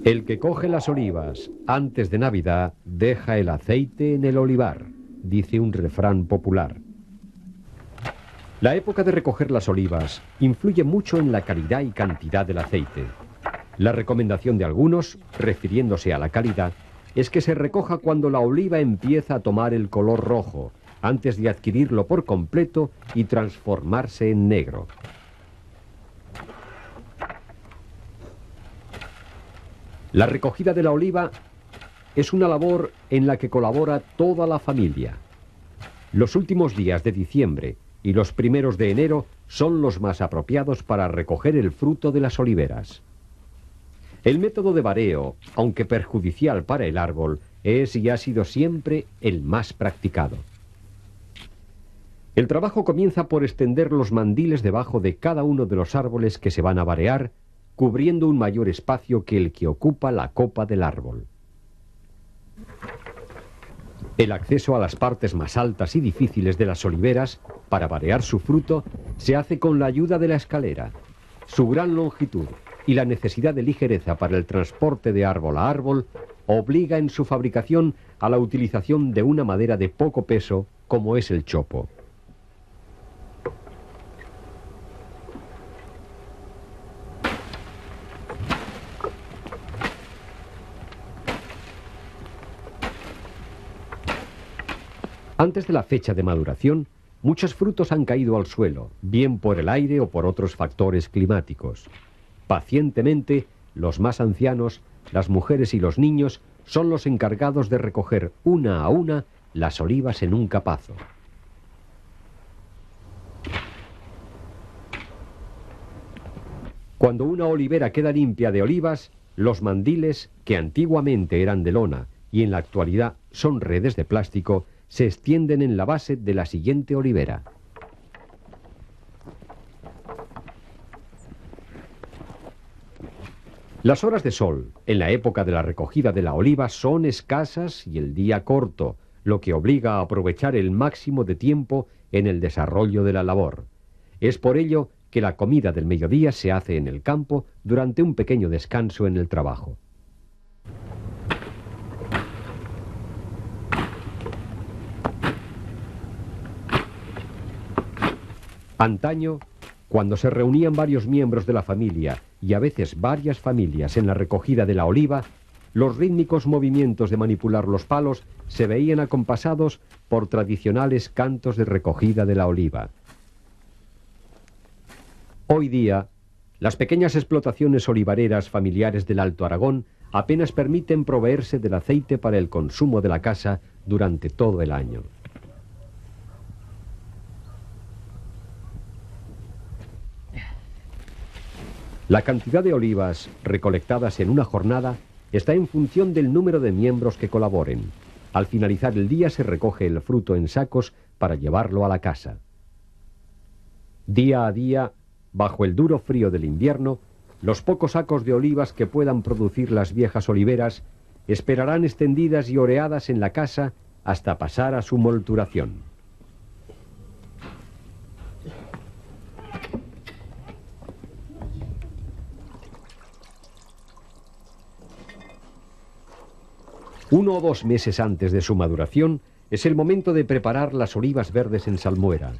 El que coge las olivas antes de Navidad deja el aceite en el olivar, dice un refrán popular. La época de recoger las olivas influye mucho en la calidad y cantidad del aceite. La recomendación de algunos, refiriéndose a la calidad, es que se recoja cuando la oliva empieza a tomar el color rojo, antes de adquirirlo por completo y transformarse en negro. La recogida de la oliva es una labor en la que colabora toda la familia. Los últimos días de diciembre y los primeros de enero son los más apropiados para recoger el fruto de las oliveras. El método de vareo, aunque perjudicial para el árbol, es y ha sido siempre el más practicado. El trabajo comienza por extender los mandiles debajo de cada uno de los árboles que se van a varear, cubriendo un mayor espacio que el que ocupa la copa del árbol. El acceso a las partes más altas y difíciles de las oliveras, para varear su fruto, se hace con la ayuda de la escalera. Su gran longitud y la necesidad de ligereza para el transporte de árbol a árbol obliga en su fabricación a la utilización de una madera de poco peso, como es el chopo. Antes de la fecha de maduración, muchos frutos han caído al suelo, bien por el aire o por otros factores climáticos. Pacientemente, los más ancianos, las mujeres y los niños son los encargados de recoger una a una las olivas en un capazo. Cuando una olivera queda limpia de olivas, los mandiles, que antiguamente eran de lona y en la actualidad son redes de plástico, se extienden en la base de la siguiente olivera. Las horas de sol, en la época de la recogida de la oliva, son escasas y el día corto, lo que obliga a aprovechar el máximo de tiempo en el desarrollo de la labor. Es por ello que la comida del mediodía se hace en el campo durante un pequeño descanso en el trabajo. Antaño, cuando se reunían varios miembros de la familia y a veces varias familias en la recogida de la oliva, los rítmicos movimientos de manipular los palos se veían acompasados por tradicionales cantos de recogida de la oliva. Hoy día, las pequeñas explotaciones olivareras familiares del Alto Aragón apenas permiten proveerse del aceite para el consumo de la casa durante todo el año. La cantidad de olivas recolectadas en una jornada está en función del número de miembros que colaboren. Al finalizar el día se recoge el fruto en sacos para llevarlo a la casa. Día a día, bajo el duro frío del invierno, los pocos sacos de olivas que puedan producir las viejas oliveras esperarán extendidas y oreadas en la casa hasta pasar a su molturación. Uno o 2 meses antes de su maduración es el momento de preparar las olivas verdes en salmuera.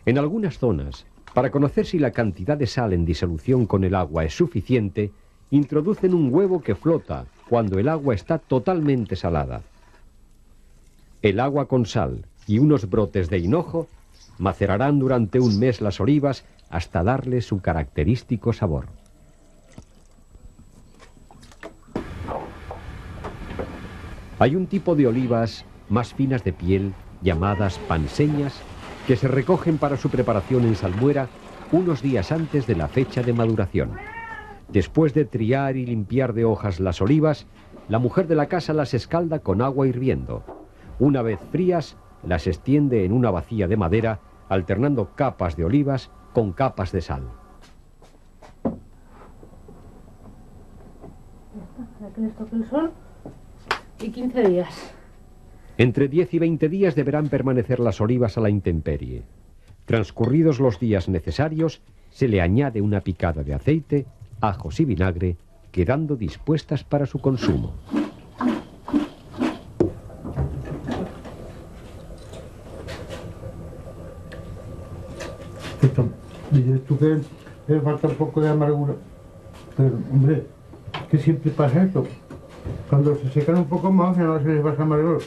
En algunas zonas, para conocer si la cantidad de sal en disolución con el agua es suficiente, introducen un huevo que flota cuando el agua está totalmente salada. El agua con sal y unos brotes de hinojo macerarán durante 1 mes las olivas hasta darle su característico sabor. Hay un tipo de olivas más finas de piel, llamadas panseñas, que se recogen para su preparación en salmuera unos días antes de la fecha de maduración. Después de triar y limpiar de hojas las olivas, la mujer de la casa las escalda con agua hirviendo. Una vez frías, las extiende en una bacía de madera, alternando capas de olivas con capas de sal. Para que les toque el sol. Y 15 días. Entre 10 y 20 días deberán permanecer las olivas a la intemperie. Transcurridos los días necesarios, se le añade una picada de aceite, ajos y vinagre quedando dispuestas para su consumo. Dices tú que le falta un poco de amargura, pero hombre, que siempre pasa esto. Cuando se secan un poco más ya no se les baja amargor.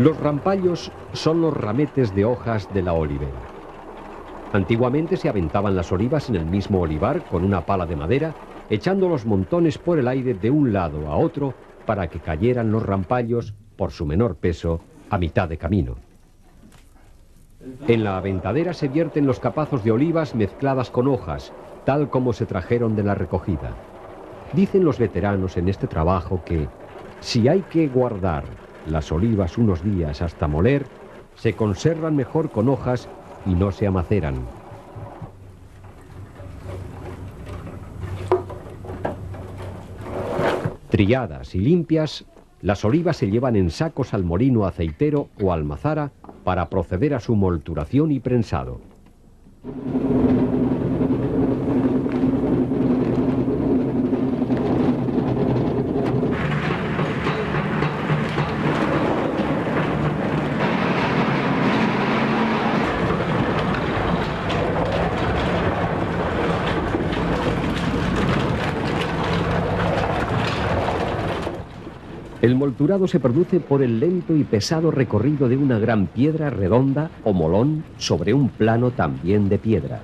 Los rampallos son los rametes de hojas de la olivera. Antiguamente se aventaban las olivas en el mismo olivar con una pala de madera, echando los montones por el aire de un lado a otro para que cayeran los rampallos, por su menor peso, a mitad de camino. En la aventadera se vierten los capazos de olivas mezcladas con hojas, tal como se trajeron de la recogida. Dicen los veteranos en este trabajo que, si hay que guardar las olivas unos días hasta moler, se conservan mejor con hojas y no se amaceran. Trilladas y limpias, las olivas se llevan en sacos al molino aceitero o almazara para proceder a su molturación y prensado. El molturado se produce por el lento y pesado recorrido de una gran piedra redonda o molón sobre un plano también de piedra.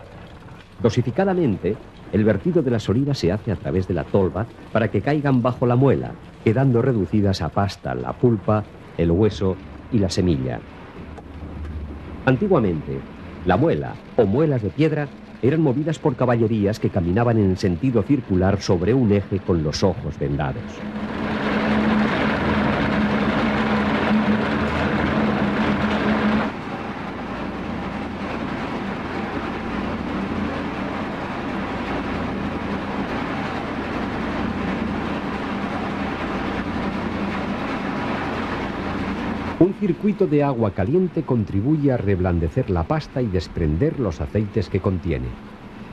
Dosificadamente, el vertido de las olivas se hace a través de la tolva para que caigan bajo la muela, quedando reducidas a pasta la pulpa, el hueso y la semilla. Antiguamente, la muela o muelas de piedra eran movidas por caballerías que caminaban en sentido circular sobre un eje con los ojos vendados. Un circuito de agua caliente contribuye a reblandecer la pasta y desprender los aceites que contiene.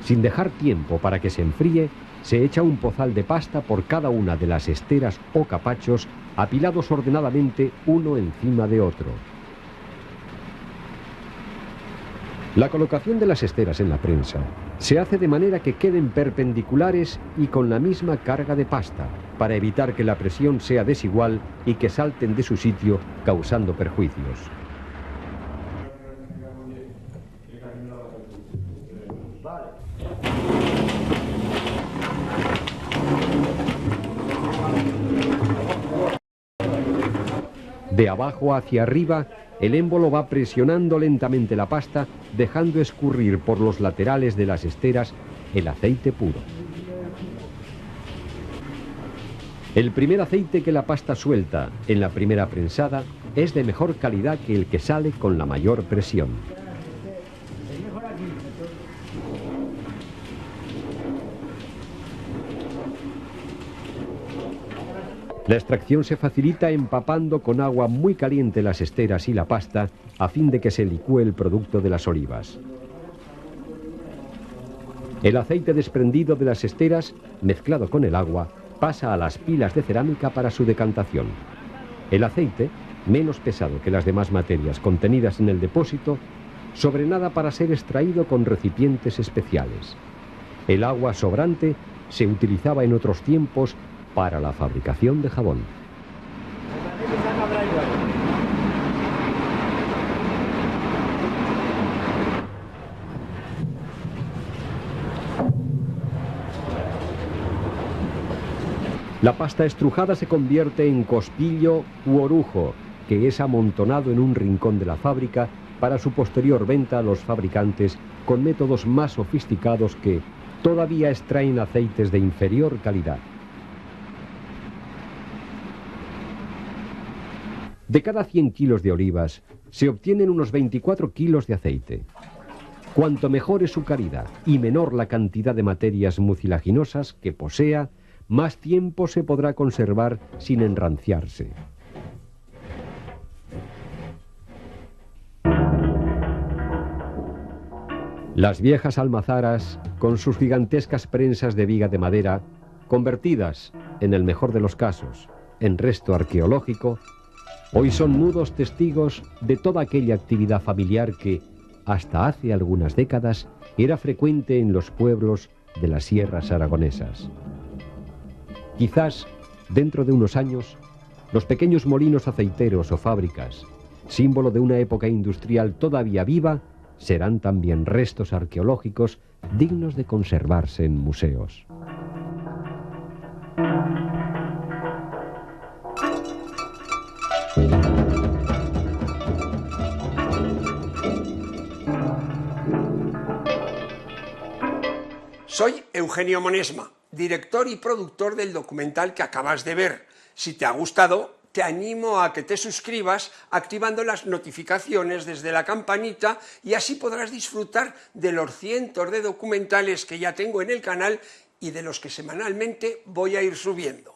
Sin dejar tiempo para que se enfríe, se echa un pozal de pasta por cada una de las esteras o capachos, apilados ordenadamente uno encima de otro. La colocación de las esteras en la prensa se hace de manera que queden perpendiculares y con la misma carga de pasta, para evitar que la presión sea desigual y que salten de su sitio, causando perjuicios. De abajo hacia arriba, el émbolo va presionando lentamente la pasta, dejando escurrir por los laterales de las esteras el aceite puro. El primer aceite que la pasta suelta en la primera prensada es de mejor calidad que el que sale con la mayor presión. La extracción se facilita empapando con agua muy caliente las esteras y la pasta a fin de que se licúe el producto de las olivas. El aceite desprendido de las esteras, mezclado con el agua, pasa a las pilas de cerámica para su decantación. El aceite, menos pesado que las demás materias contenidas en el depósito, sobrenada para ser extraído con recipientes especiales. El agua sobrante se utilizaba en otros tiempos para la fabricación de jabón. La pasta estrujada se convierte en cospillo u orujo, que es amontonado en un rincón de la fábrica para su posterior venta a los fabricantes con métodos más sofisticados que todavía extraen aceites de inferior calidad. De cada 100 kilos de olivas, se obtienen unos 24 kilos de aceite. Cuanto mejor es su calidad y menor la cantidad de materias mucilaginosas que posea, más tiempo se podrá conservar sin enranciarse. Las viejas almazaras, con sus gigantescas prensas de viga de madera, convertidas, en el mejor de los casos, en resto arqueológico, hoy son mudos testigos de toda aquella actividad familiar que, hasta hace algunas décadas, era frecuente en los pueblos de las sierras aragonesas. Quizás, dentro de unos años, los pequeños molinos aceiteros o fábricas, símbolo de una época industrial todavía viva, serán también restos arqueológicos dignos de conservarse en museos. Soy Eugenio Monesma, director y productor del documental que acabas de ver. Si te ha gustado, te animo a que te suscribas activando las notificaciones desde la campanita y así podrás disfrutar de los cientos de documentales que ya tengo en el canal y de los que semanalmente voy a ir subiendo.